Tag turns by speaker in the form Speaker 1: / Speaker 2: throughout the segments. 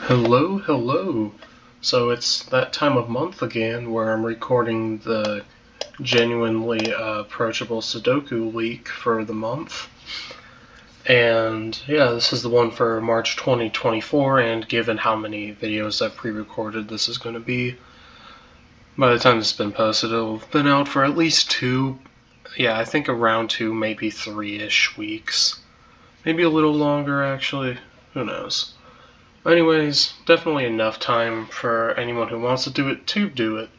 Speaker 1: Hello, hello. So it's that time of month again where I'm recording the genuinely approachable Sudoku leak for the month. And yeah, this is the one for March 2024, and given how many videos I've pre-recorded, this is going to be, by the time this has been posted, it'll have been out for at least I think around 2, maybe 3-ish weeks. Maybe a little longer, actually. Who knows? Anyways, definitely enough time for anyone who wants to do it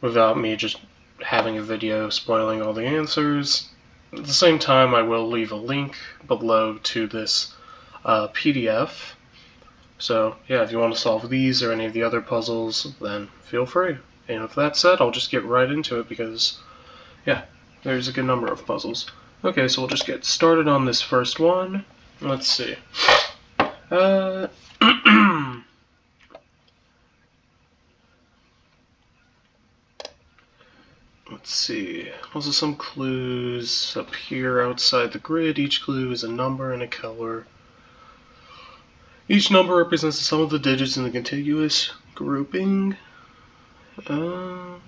Speaker 1: without me just having a video spoiling all the answers. At the same time, I will leave a link below to this PDF. So yeah, if you want to solve these or any of the other puzzles, then feel free. And with that said, I'll just get right into it because, yeah, there's a good number of puzzles. Okay, so we'll just get started on this first one. Let's see. Let's see. Also some clues appear outside the grid. Each clue is a number and a color. Each number represents the sum of the digits in the contiguous grouping. And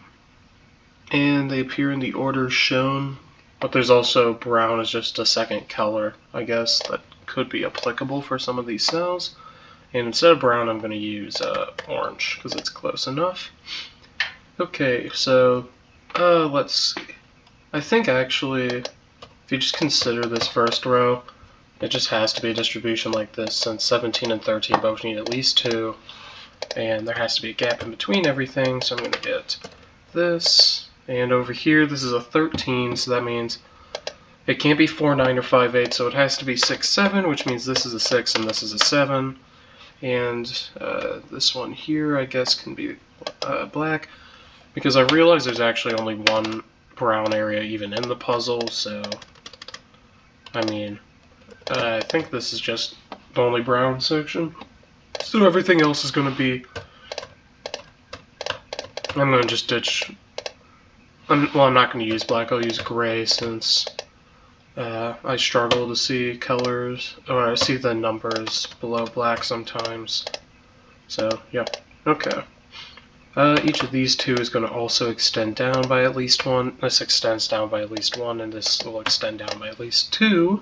Speaker 1: they appear in the order shown. But there's also brown as just a second color, I guess, that could be applicable for some of these cells. And instead of brown, I'm going to use orange, because it's close enough. Okay, so let's see. I think actually, if you just consider this first row, it just has to be a distribution like this, since 17 and 13 both need at least 2, and there has to be a gap in between everything, so I'm going to get this, and over here this is a 13, so that means it can't be 4, 9, or 5, 8, so it has to be 6, 7, which means this is a 6 and this is a 7, and this one here I guess can be black, because I realize there's actually only one brown area even in the puzzle, so I mean, I think this is just the only brown section. So everything else is going to be, I'm going to just ditch, I'm not going to use black, I'll use gray since I struggle to see colors, or I see the numbers below black sometimes. So, yeah, okay. Each of these two is going to also extend down by at least 1. This extends down by at least 1, and this will extend down by at least 2.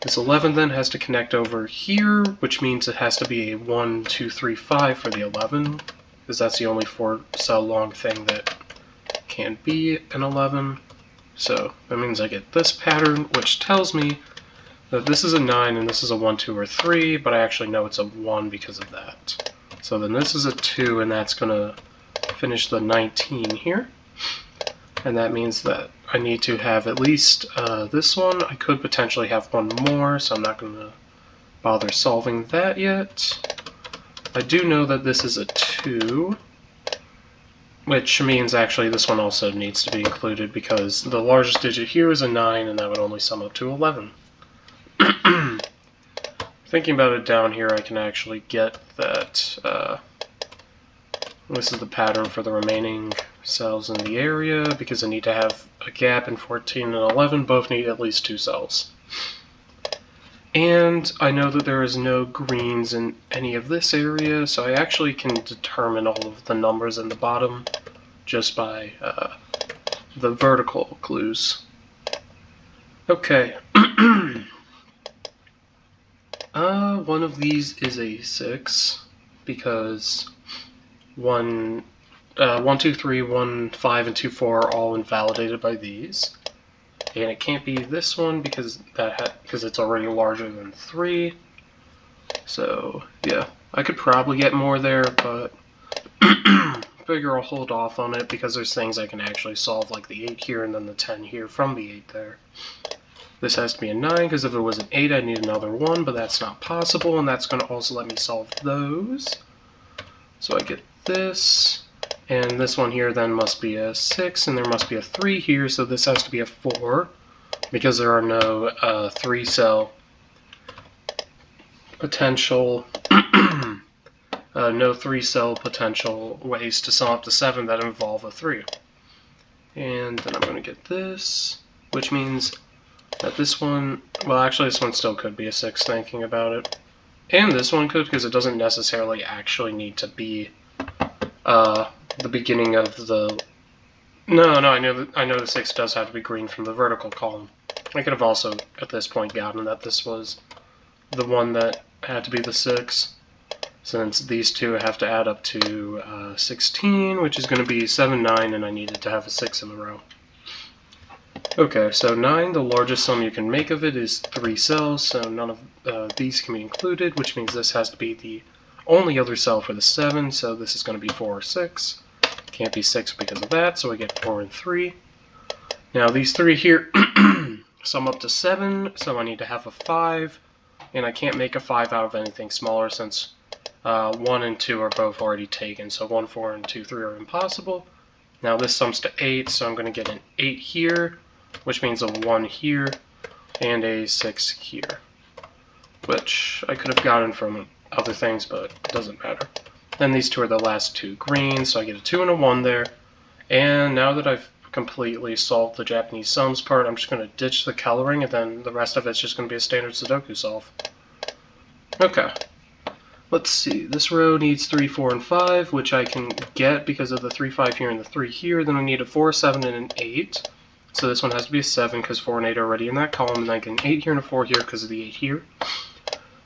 Speaker 1: This 11 then has to connect over here, which means it has to be a 1, 2, 3, 5 for the 11, because that's the only 4-cell long thing that can be an 11. So that means I get this pattern, which tells me that this is a 9 and this is a 1, 2, or 3, but I actually know it's a 1 because of that. So then this is a 2, and that's going to finish the 19 here. And that means that I need to have at least this one. I could potentially have one more, so I'm not going to bother solving that yet. I do know that this is a 2, which means actually this one also needs to be included because the largest digit here is a 9, and that would only sum up to 11. Thinking about it down here, I can actually get that this is the pattern for the remaining cells in the area, because I need to have a gap in 14 and 11, both need at least 2 cells. And I know that there is no greens in any of this area, so I actually can determine all of the numbers in the bottom just by the vertical clues. Okay. One of these is a 6, because 1, 2, 3, 1, 5, and 2, 4 are all invalidated by these. And it can't be this one because it's already larger than 3. So yeah, I could probably get more there, but figure I'll hold off on it because there's things I can actually solve, like the 8 here and then the 10 here from the 8 there. This has to be a 9 because if it was an 8 I'd need another 1, but that's not possible, and that's going to also let me solve those. So I get this, and this one here then must be a 6, and there must be a 3 here, so this has to be a 4, because there are no 3-cell potential, no 3-cell potential ways to sum up to 7 that involve a 3. And then I'm going to get this, which means that this one, well actually this one still could be a 6 thinking about it. And this one could, because it doesn't necessarily actually need to be the beginning of the... No, I know the 6 does have to be green from the vertical column. I could have also, at this point, gotten that this was the one that had to be the 6, since these two have to add up to 16, which is going to be 7, 9, and I needed to have a 6 in the row. Okay, so 9, the largest sum you can make of it is 3 cells, so none of these can be included, which means this has to be the only other cell for the 7, so this is going to be 4 or 6. Can't be 6 because of that, so I get 4 and 3. Now these 3 here sum up to 7, so I need to have a 5, and I can't make a 5 out of anything smaller since 1 and 2 are both already taken, so 1, 4, and 2, 3 are impossible. Now this sums to 8, so I'm going to get an 8 here, which means a 1 here, and a 6 here, which I could have gotten from other things, but it doesn't matter. Then these two are the last 2 green, so I get a 2 and a 1 there. And now that I've completely solved the Japanese sums part, I'm just going to ditch the coloring, and then the rest of it's just going to be a standard Sudoku solve. Okay. Let's see, this row needs 3, 4, and 5, which I can get because of the 3, 5 here and the 3 here. Then I need a 4, 7, and an 8. So this one has to be a 7 because 4 and 8 are already in that column, and I get an 8 here and a 4 here because of the 8 here.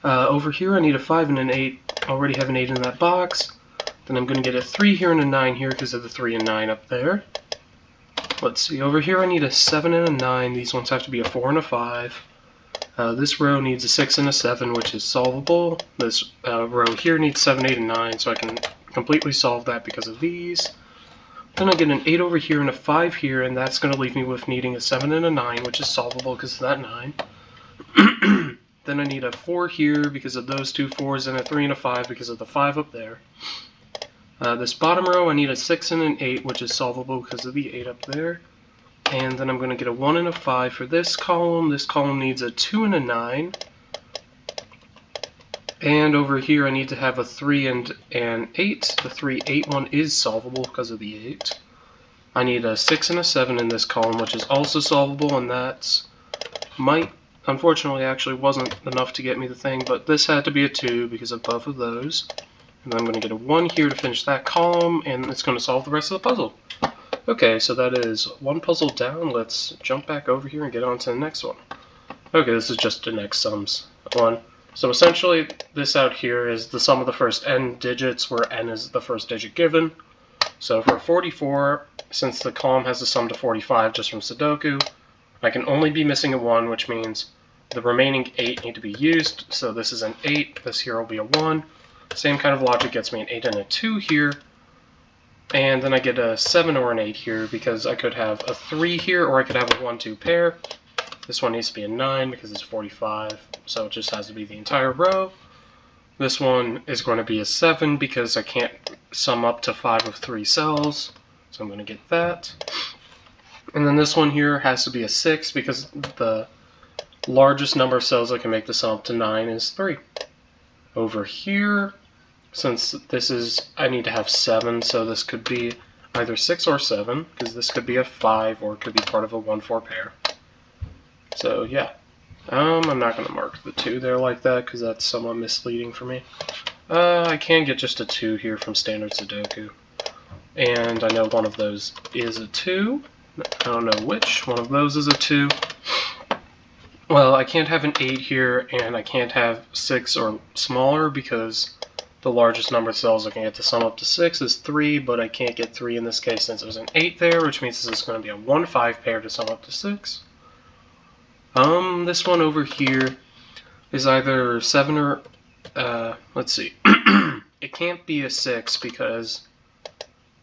Speaker 1: Over here I need a 5 and an 8. I already have an 8 in that box. Then I'm going to get a 3 here and a 9 here because of the 3 and 9 up there. Let's see, over here I need a 7 and a 9. These ones have to be a 4 and a 5. This row needs a 6 and a 7, which is solvable. This row here needs 7, 8, and 9, so I can completely solve that because of these. Then I get an 8 over here and a 5 here, and that's going to leave me with needing a 7 and a 9, which is solvable because of that 9. Then I need a 4 here because of those 2 4s, and a 3 and a 5 because of the 5 up there. This bottom row I need a 6 and an 8, which is solvable because of the 8 up there. And then I'm going to get a 1 and a 5 for this column. This column needs a 2 and a 9. And over here I need to have a 3 and an 8. The 3, 8 one is solvable because of the 8. I need a 6 and a 7 in this column, which is also solvable, and that's unfortunately actually wasn't enough to get me the thing, but this had to be a 2 because of both of those. And then I'm going to get a 1 here to finish that column, and it's going to solve the rest of the puzzle. Okay, so that is one puzzle down. Let's jump back over here and get on to the next one. Okay, this is just the next sums one. So essentially, this out here is the sum of the first n digits, where n is the first digit given. So for 44, since the column has a sum to 45 just from Sudoku, I can only be missing a 1, which means the remaining 8 need to be used. So this is an 8, this here will be a 1. Same kind of logic gets me an 8 and a 2 here. And then I get a 7 or an 8 here because I could have a 3 here, or I could have a 1-2 pair. This one needs to be a 9 because it's 45, so it just has to be the entire row. This one is going to be a 7 because I can't sum up to 5 of 3 cells, so I'm going to get that. And then this one here has to be a 6 because the largest number of cells I can make the sum up to 9 is 3. Over here, since this is, I need to have 7, so this could be either 6 or 7, because this could be a 5, or it could be part of a 1-4 pair. So yeah, I'm not going to mark the 2 there like that, because that's somewhat misleading for me. I can get just a 2 here from standard Sudoku, and I know one of those is a 2. I don't know which one of those is a 2. Well, I can't have an 8 here, and I can't have 6 or smaller because the largest number of cells I can get to sum up to 6 is 3, but I can't get 3 in this case since there's an 8 there, which means this is going to be a 1-5 pair to sum up to 6. This one over here is either 7 or, let's see. It can't be a 6 because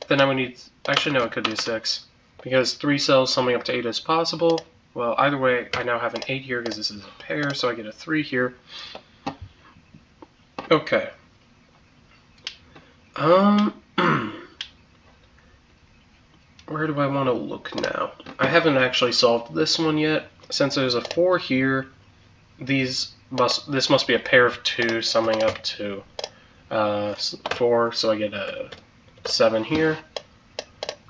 Speaker 1: then I would need, actually no, it could be a 6 because 3 cells summing up to 8 is possible. Well, either way, I now have an 8 here because this is a pair, so I get a 3 here. Okay. Where do I want to look now? I haven't actually solved this one yet. Since there's a 4 here, this must be a pair of 2 summing up to 4, so I get a 7 here.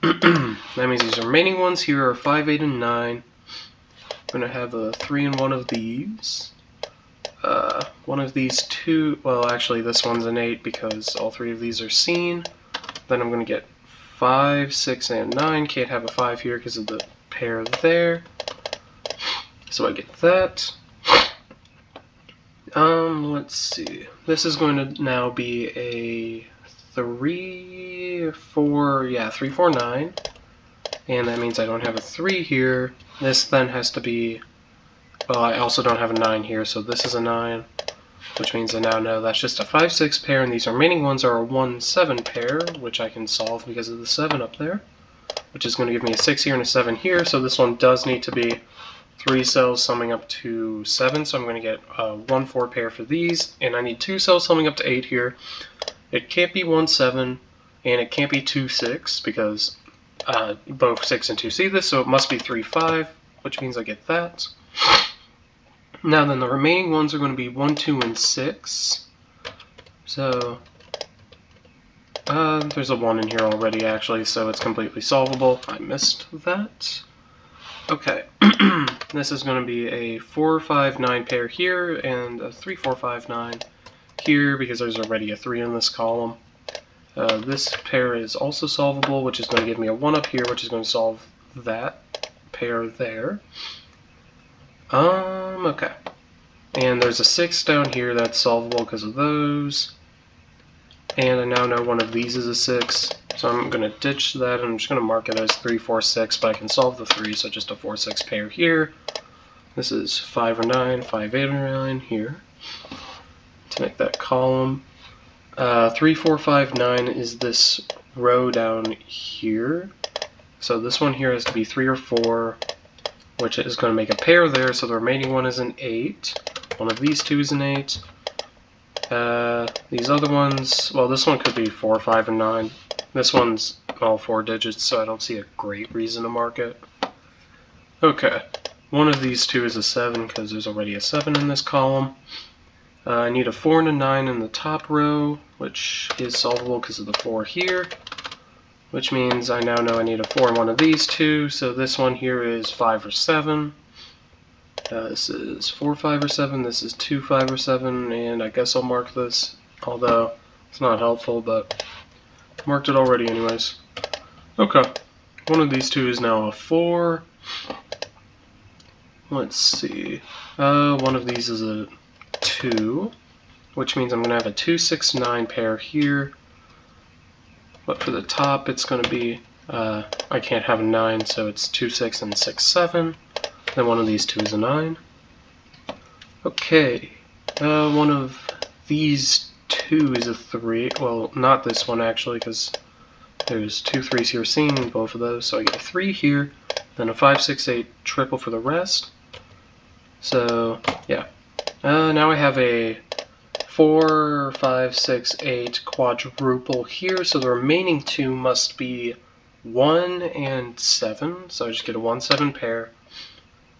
Speaker 1: That means these remaining ones here are 5, 8, and 9. I'm going to have a 3 in one of these. one of these two, well actually this one's an 8 because all three of these are seen. Then I'm going to get 5, 6, and 9. Can't have a 5 here because of the pair there. So I get that. Let's see. This is going to now be a 3, 4, 9. And that means I don't have a 3 here. This then has to be, well, I also don't have a 9 here, so this is a 9. Which means I now know that's just a 5, 6 pair, and these remaining ones are a 1, 7 pair, which I can solve because of the 7 up there. Which is going to give me a 6 here and a 7 here, so this one does need to be 3 cells summing up to 7, so I'm going to get a 1, 4 pair for these, and I need 2 cells summing up to 8 here. It can't be 1, 7, and it can't be 2, 6, because both 6 and 2 see this, so it must be 3, 5, which means I get that. Now then, the remaining ones are going to be 1, 2, and 6. So, there's a 1 in here already, actually, so it's completely solvable. I missed that. Okay, this is going to be a 4, 5, 9 pair here, and a 3, 4, 5, 9 here, because there's already a 3 in this column. This pair is also solvable, which is going to give me a 1 up here, which is going to solve that pair there. Okay. And there's a 6 down here that's solvable because of those. And I now know one of these is a 6. So I'm going to ditch that, and I'm just going to mark it as 3, 4, 6, but I can solve the 3, so just a 4, 6 pair here. This is 5 or 9, 5, 8 or 9 here. To make that column. 3, 4, 5, 9 is this row down here. So this one here has to be 3 or 4. Which is going to make a pair there, so the remaining one is an 8. One of these two is an 8. These other ones, well, this one could be 4, 5, and 9. This one's all 4 digits, so I don't see a great reason to mark it. Okay, one of these two is a 7, because there's already a 7 in this column. I need a 4 and a 9 in the top row, which is solvable because of the 4 here. Which means I now know I need a 4 in one of these two, so this one here is 5 or 7. This is 4, 5, or 7, this is 2, 5, or 7, and I guess I'll mark this, although it's not helpful, but I marked it already anyways. Okay, one of these two is now a 4. Let's see, one of these is a 2, which means I'm going to have a 2, 6, 9 pair here. But for the top, it's going to be, I can't have a 9, so it's 2, 6, and 6, 7. Then one of these two is a 9. Okay, one of these two is a 3. Well, not this one, actually, because there's 2 3s here seeing both of those. So I get a 3 here, then a 5, 6, 8 triple for the rest. So, yeah. Now I have a 4, 5, 6, 8 quadruple here, so the remaining two must be 1 and 7, so I just get a 1, 7 pair.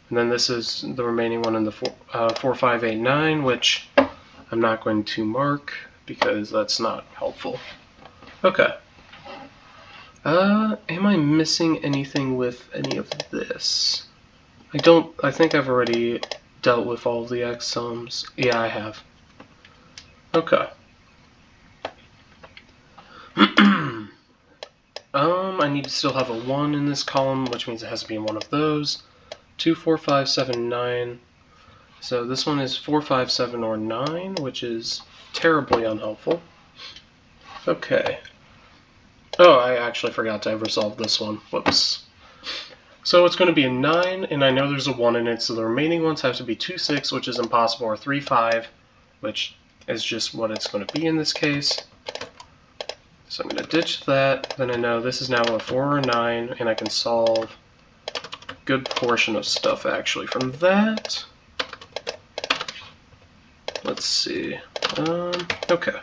Speaker 1: And then this is the remaining one in the 4, 5, 8, 9, which I'm not going to mark because that's not helpful. Okay. Am I missing anything with any of this? I think I've already dealt with all of the X sums. Yeah, I have. Okay. I need to still have a 1 in this column, which means it has to be in one of those. 2, 4, 5, 7, 9. So this one is 4, 5, 7, or 9, which is terribly unhelpful. Okay. Oh, I actually forgot to ever solve this one. Whoops. So it's going to be a 9, and I know there's a 1 in it, so the remaining ones have to be 2, 6, which is impossible, or 3, 5, which is just what it's going to be in this case. So I'm going to ditch that. Then I know this is now a 4 or 9, and I can solve a good portion of stuff actually from that. Let's see. Okay.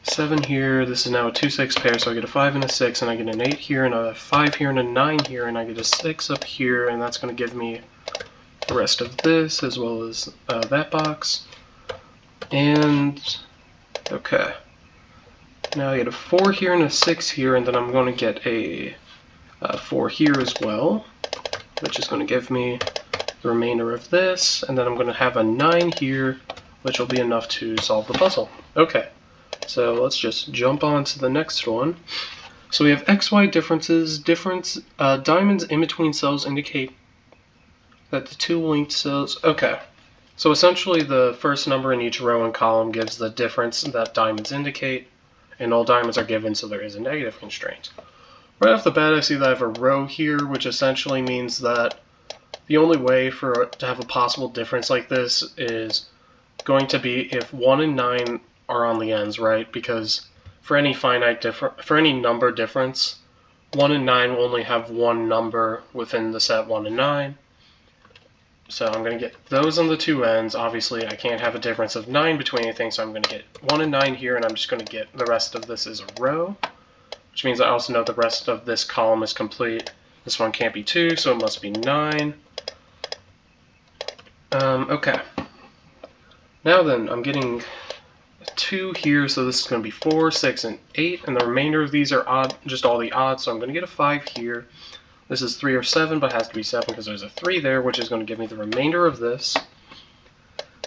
Speaker 1: 7 here. This is now a 2, 6 pair, so I get a 5 and a 6, and I get an 8 here, and a 5 here, and a 9 here, and I get a 6 up here, and that's going to give me the rest of this as well as that box. And okay. Now I get a 4 here and a 6 here, and then I'm going to get a 4 here as well, which is going to give me the remainder of this, and then I'm going to have a 9 here, which will be enough to solve the puzzle. Okay, so let's just jump on to the next one. So we have XY differences. Diamonds in between cells indicate that the two linked cells... Okay, so essentially the first number in each row and column gives the difference that diamonds indicate, and all diamonds are given, so there is a negative constraint. Right off the bat, I see that I have a row here, which essentially means that the only way to have a possible difference like this is going to be if 1 and 9 are on the ends, right? Because for any number difference, 1 and 9 will only have one number within the set 1 and 9. So I'm going to get those on the two ends. Obviously, I can't have a difference of 9 between anything, so I'm going to get 1 and 9 here, and I'm just going to get the rest of this as a row, which means I also know the rest of this column is complete. This one can't be 2, so it must be 9. Okay. Now then, I'm getting 2 here, so this is going to be 4, 6, and 8, and the remainder of these are odd, just all the odds, so I'm going to get a 5 here. This is 3 or 7, but it has to be 7 because there's a 3 there, which is going to give me the remainder of this.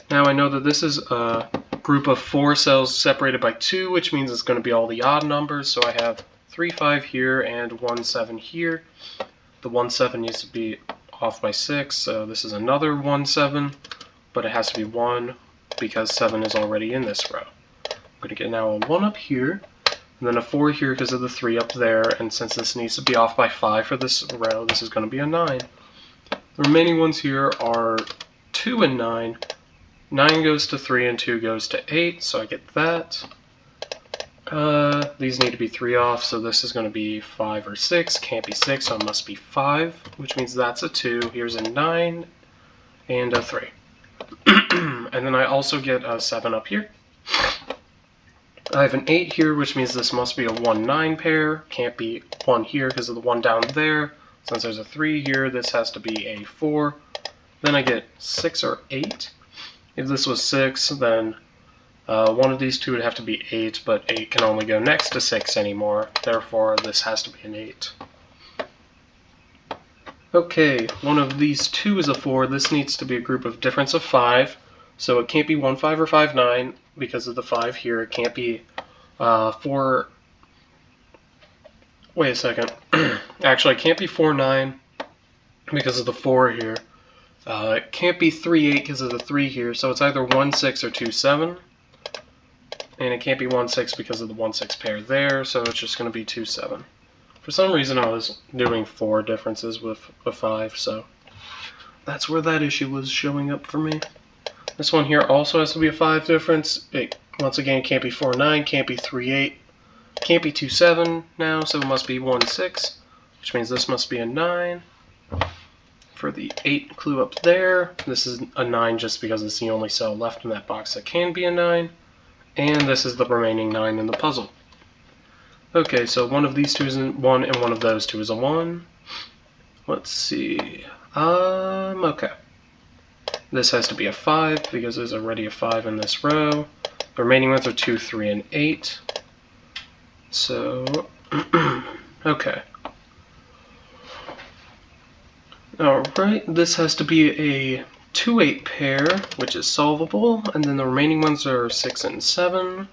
Speaker 1: Now I know that this is a group of 4 cells separated by 2, which means it's going to be all the odd numbers, so I have 3, 5 here and 1, 7 here. The 1, 7 needs to be off by 6, so this is another 1, 7, but it has to be 1 because 7 is already in this row. I'm going to get now a 1 up here, and then a 4 here because of the 3 up there, and since this needs to be off by 5 for this row, this is going to be a 9. The remaining ones here are 2 and 9. 9 goes to 3 and 2 goes to 8, so I get that. These need to be 3 off, so this is going to be 5 or 6. Can't be 6, so it must be 5, which means that's a 2. Here's a 9 and a 3. And then I also get a 7 up here. I have an 8 here, which means this must be a 1-9 pair. Can't be 1 here because of the 1 down there. Since there's a 3 here, this has to be a 4. Then I get 6 or 8. If this was 6, then one of these two would have to be 8, but 8 can only go next to 6 anymore. Therefore, this has to be an 8. Okay, one of these two is a 4. This needs to be a group of difference of 5. So it can't be 1, 5, or 5, 9 because of the 5 here. It can't be 4... Wait a second. Actually, it can't be 4, 9 because of the 4 here. It can't be 3, 8 because of the 3 here. So it's either 1, 6 or 2, 7. And it can't be 1, 6 because of the 1, 6 pair there. So it's just going to be 2, 7. For some reason, I was doing 4 differences with a 5. So that's where that issue was showing up for me. This one here also has to be a 5 difference. It, once again, can't be 4, 9, can't be 3, 8, can't be 2, 7 now, so it must be 1, 6, which means this must be a 9. For the 8 clue up there, this is a 9 just because it's the only cell left in that box that can be a 9. And this is the remaining 9 in the puzzle. Okay, so one of these two is a 1, and one of those two is a 1. Let's see. Okay. This has to be a 5 because there's already a 5 in this row. The remaining ones are 2, 3, and 8. So, okay. Alright, this has to be a 2, 8 pair, which is solvable, and then the remaining ones are 6 and 7.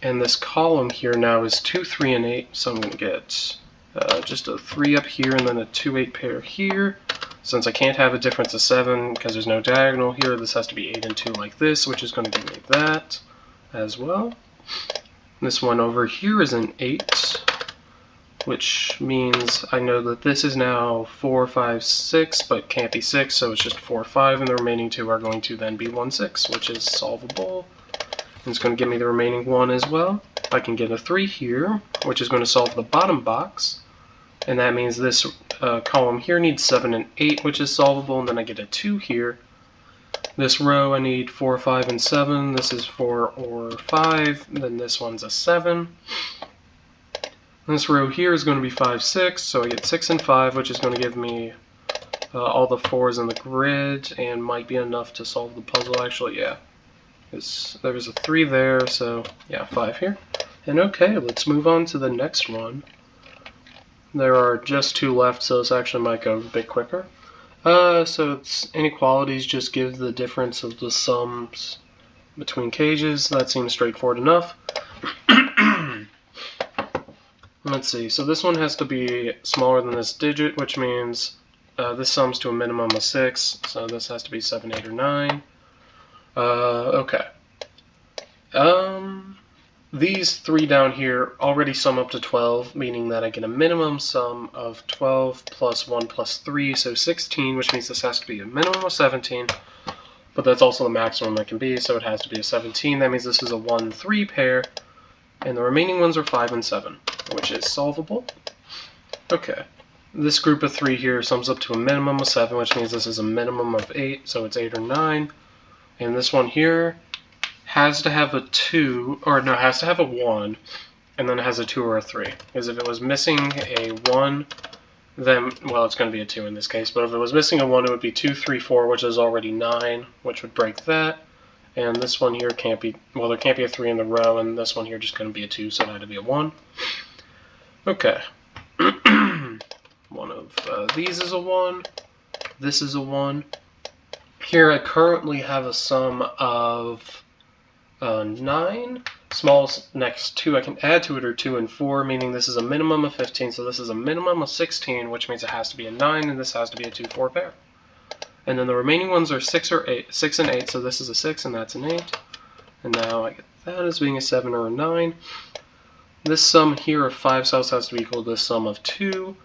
Speaker 1: And this column here now is 2, 3, and 8, so I'm going to get just a 3 up here and then a 2, 8 pair here. Since I can't have a difference of 7 because there's no diagonal here, this has to be 8 and 2 like this, which is going to give me that as well. This one over here is an 8, which means I know that this is now 4, 5, 6, but can't be 6, so it's just 4, 5, and the remaining two are going to then be 1, 6, which is solvable. And it's going to give me the remaining 1 as well. I can get a 3 here, which is going to solve the bottom box. And that means this column here needs 7 and 8, which is solvable, and then I get a 2 here. This row I need 4, 5, and 7. This is 4 or 5. Then this one's a 7. This row here is going to be 5, 6, so I get 6 and 5, which is going to give me all the 4s in the grid, and might be enough to solve the puzzle, actually, yeah. There was a 3 there, so yeah, 5 here. And okay, let's move on to the next one. There are just 2 left, so this actually might go a bit quicker. So it's inequalities just give the difference of the sums between cages. That seems straightforward enough. Let's see, so this one has to be smaller than this digit, which means this sums to a minimum of 6, so this has to be 7, 8, or 9. Okay. These three down here already sum up to 12, meaning that I get a minimum sum of 12 plus 1 plus 3, so 16, which means this has to be a minimum of 17, but that's also the maximum it can be, so it has to be a 17. That means this is a 1-3 pair, and the remaining ones are 5 and 7, which is solvable. Okay. This group of 3 here sums up to a minimum of 7, which means this is a minimum of 8, so it's 8 or 9. And this one here has to have a 2, or no, has to have a 1, and then it has a 2 or a 3. Because if it was missing a 1, then, well, it's going to be a 2 in this case, but if it was missing a 1, it would be 2, 3, 4, which is already 9, which would break that. And this one here can't be, well, there can't be a 3 in the row, and this one here just going to be a 2, so it had to be a 1. Okay. One of these is a 1. This is a 1. Here I currently have a sum of 9. Smallest next 2 I can add to it are 2 and 4, meaning this is a minimum of 15, so this is a minimum of 16, which means it has to be a 9, and this has to be a 2-4 pair. And then the remaining ones are 6 and 8, so this is a 6 and that's an 8. And now I get that as being a 7 or a 9. This sum here of 5 cells has to be equal to this sum of 2.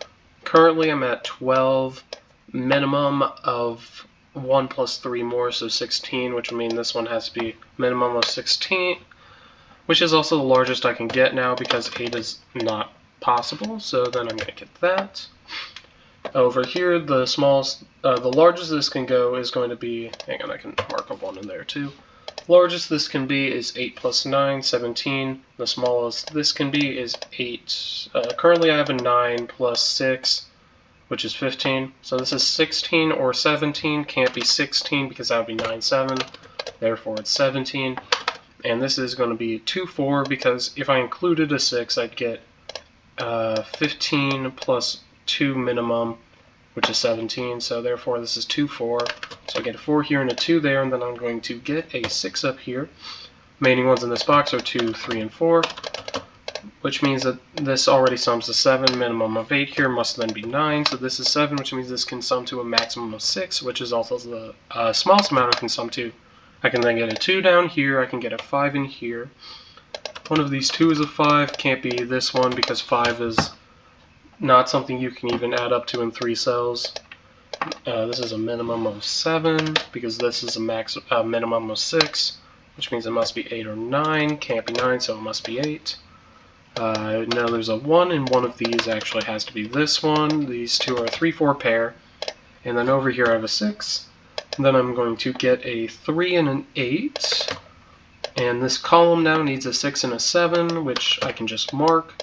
Speaker 1: Currently I'm at 12, minimum of 1 plus 3 more, so 16, which would mean this one has to be minimum of 16, which is also the largest I can get now because 8 is not possible, so then I'm going to get that. Over here, the smallest, the largest this can go is going to be, hang on, I can mark a 1 in there too. Largest this can be is 8 plus 9, 17. The smallest this can be is 8. Currently I have a 9 plus 6, which is 15. So this is 16 or 17. Can't be 16 because that would be 9, 7. Therefore it's 17. And this is going to be 2, 4 because if I included a 6, I'd get 15 plus 2 minimum, which is 17. So therefore this is 2, 4. So I get a 4 here and a 2 there, and then I'm going to get a 6 up here. Remaining ones in this box are 2, 3, and 4, which means that this already sums to 7. Minimum of 8 here must then be 9, so this is 7, which means this can sum to a maximum of 6, which is also the smallest amount I can sum to. I can then get a 2 down here, I can get a 5 in here. One of these 2 is a 5, can't be this one because 5 is not something you can even add up to in 3 cells. This is a minimum of 7 because this is a minimum of 6, which means it must be 8 or 9. Can't be 9, so it must be 8. Now there's a 1, and one of these actually has to be this one. These two are a 3, 4 pair. And then over here I have a 6. And then I'm going to get a 3 and an 8. And this column now needs a 6 and a 7, which I can just mark.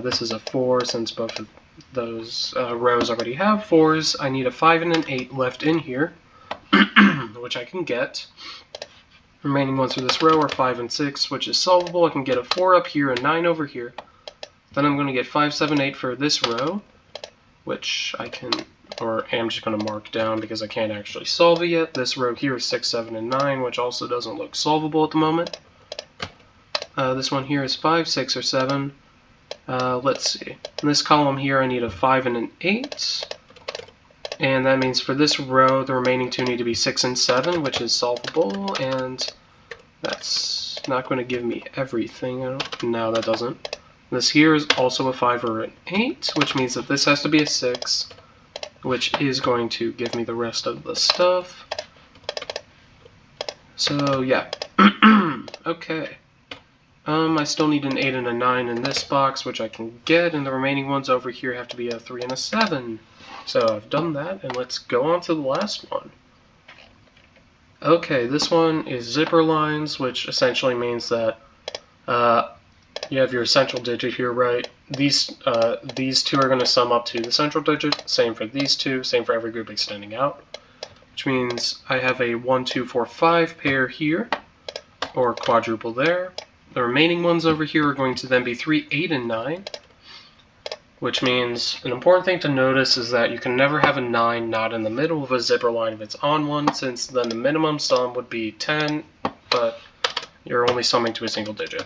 Speaker 1: This is a 4 since both of those rows already have 4s. I need a 5 and an 8 left in here, which I can get. Remaining ones for this row are 5 and 6, which is solvable. I can get a 4 up here, a 9 over here. Then I'm going to get 5, 7, 8 for this row, which I can, or am just going to mark down because I can't actually solve it yet. This row here is 6, 7, and 9, which also doesn't look solvable at the moment. This one here is 5, 6, or 7. Let's see. In this column here I need a 5 and an 8. And that means for this row, the remaining 2 need to be 6 and 7, which is solvable, and that's not going to give me everything. No, that doesn't. This here is also a 5 or an 8, which means that this has to be a 6, which is going to give me the rest of the stuff. So, yeah. Okay. I still need an 8 and a 9 in this box, which I can get, and the remaining ones over here have to be a 3 and a 7. So I've done that, and let's go on to the last one. Okay, this one is zipper lines, which essentially means that you have your central digit here, right? These two are going to sum up to the central digit, same for these two, same for every group extending out, which means I have a 1, 2, 4, 5 pair here, or quadruple there. The remaining ones over here are going to then be 3, 8, and 9. which means an important thing to notice is that you can never have a 9 not in the middle of a zipper line if it's on one, since then the minimum sum would be 10, but you're only summing to a single digit.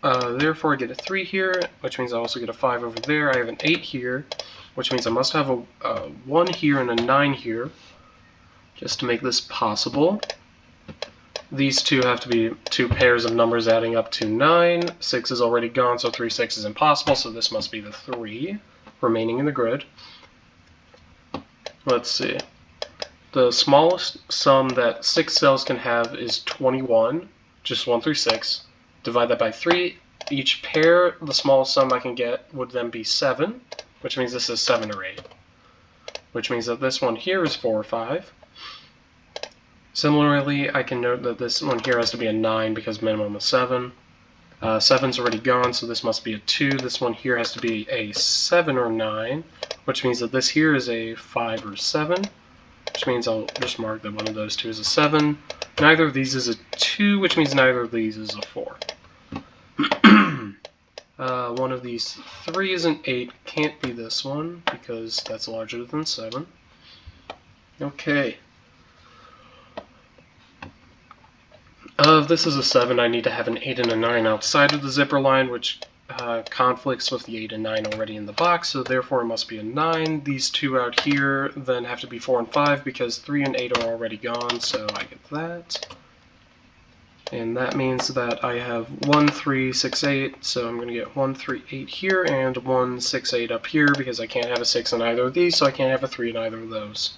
Speaker 1: Therefore I get a 3 here, which means I also get a 5 over there. I have an 8 here, which means I must have a 1 here and a 9 here, just to make this possible. These two have to be two pairs of numbers adding up to 9. 6 is already gone, so 3, 6 is impossible, so this must be the 3 remaining in the grid. Let's see. The smallest sum that 6 cells can have is 21, just 1 through 6. Divide that by 3. Each pair, the smallest sum I can get would then be 7, which means this is 7 or 8. Which means that this one here is 4 or 5. Similarly, I can note that this one here has to be a 9 because minimum is 7. 7's already gone, so this must be a 2. This one here has to be a 7 or 9, which means that this here is a 5 or 7, which means I'll just mark that one of those two is a 7. Neither of these is a 2, which means neither of these is a 4. One of these 3 is an 8. Can't be this one because that's larger than 7. Okay. If this is a 7, I need to have an 8 and a 9 outside of the zipper line, which conflicts with the 8 and 9 already in the box, so therefore it must be a 9. These two out here then have to be 4 and 5 because 3 and 8 are already gone, so I get that. And that means that I have 1, 3, 6, 8, so I'm going to get 1, 3, 8 here, and 1, 6, 8 up here, because I can't have a 6 in either of these, so I can't have a 3 in either of those.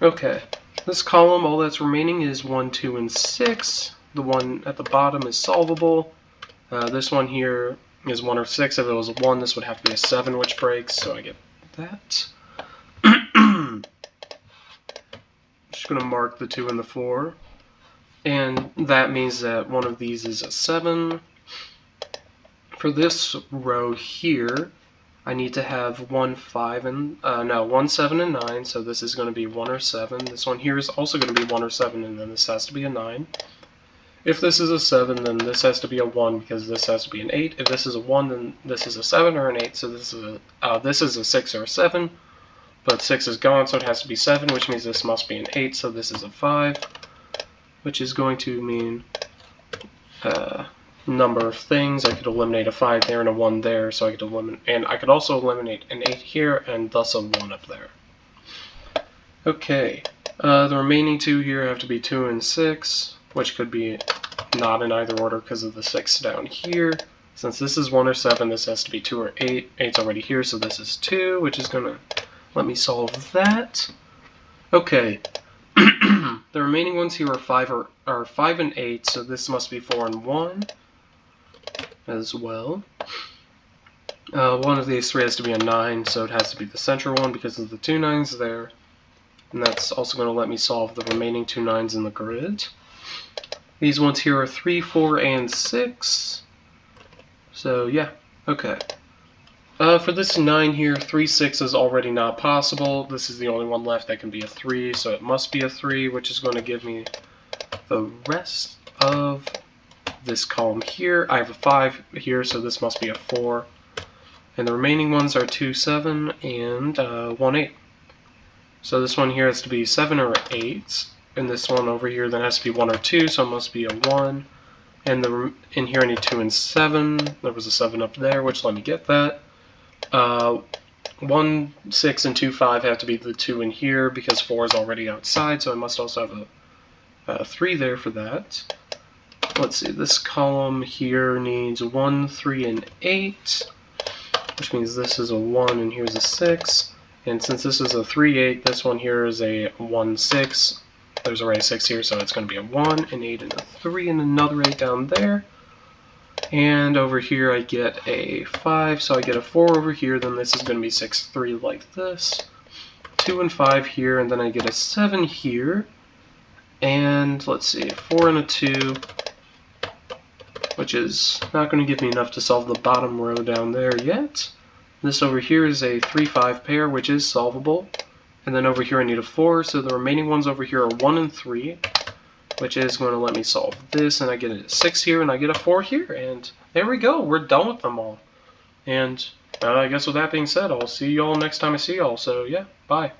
Speaker 1: Okay, this column, all that's remaining is 1, 2, and 6. The one at the bottom is solvable. This one here is 1 or 6. If it was a 1, this would have to be a 7, which breaks, so I get that. I'm just going to mark the 2 and the 4. And that means that one of these is a 7. For this row here, I need to have 1, 5, and 1, 7, and 9, so this is going to be 1 or 7. This one here is also going to be 1 or 7, and then this has to be a 9. If this is a 7, then this has to be a 1, because this has to be an 8. If this is a 1, then this is a 7 or an 8, so this is a 6 or a 7. But 6 is gone, so it has to be 7, which means this must be an 8, so this is a 5. Which is going to mean number of things. I could eliminate a 5 there and a 1 there, so I could eliminate, and I could also eliminate an 8 here and thus a 1 up there. Okay, the remaining two here have to be 2 and 6, which could be not in either order because of the 6 down here. Since this is 1 or 7, this has to be 2 or 8. 8's already here, so this is 2, which is going to let me solve that. Okay. The remaining ones here are 5 and 8, so this must be 4 and 1 as well. One of these 3 has to be a 9, so it has to be the central one because of the 2 9s there. And that's also going to let me solve the remaining 2 9s in the grid. These ones here are 3, 4, and 6. So yeah, okay. For this 9 here, 3, 6 is already not possible. This is the only one left that can be a 3, so it must be a 3, which is going to give me the rest of this column here. I have a 5 here, so this must be a 4. And the remaining ones are 2, 7, and 1, 8. So this one here has to be 7 or 8, and this one over here then has to be 1 or 2, so it must be a 1. And in here I need 2 and 7. There was a 7 up there, which let me get that. 1, 6, and 2, 5 have to be the 2 in here because 4 is already outside, so I must also have a 3 there for that. Let's see, this column here needs 1, 3, and 8, which means this is a 1 and here's a 6. And since this is a 3, 8, this one here is a 1, 6. There's already a 6 here, so it's going to be a 1, an 8, and a 3, and another 8 down there. And over here I get a 5, so I get a 4 over here, then this is going to be 6, 3 like this. 2 and 5 here, and then I get a 7 here. And let's see, 4 and a 2, which is not going to give me enough to solve the bottom row down there yet. This over here is a 3, 5 pair, which is solvable. And then over here I need a 4, so the remaining ones over here are 1 and 3. Which is going to let me solve this, and I get a 6 here, and I get a 4 here, and there we go, we're done with them all. And I guess with that being said, I'll see y'all next time I see y'all. So yeah, bye.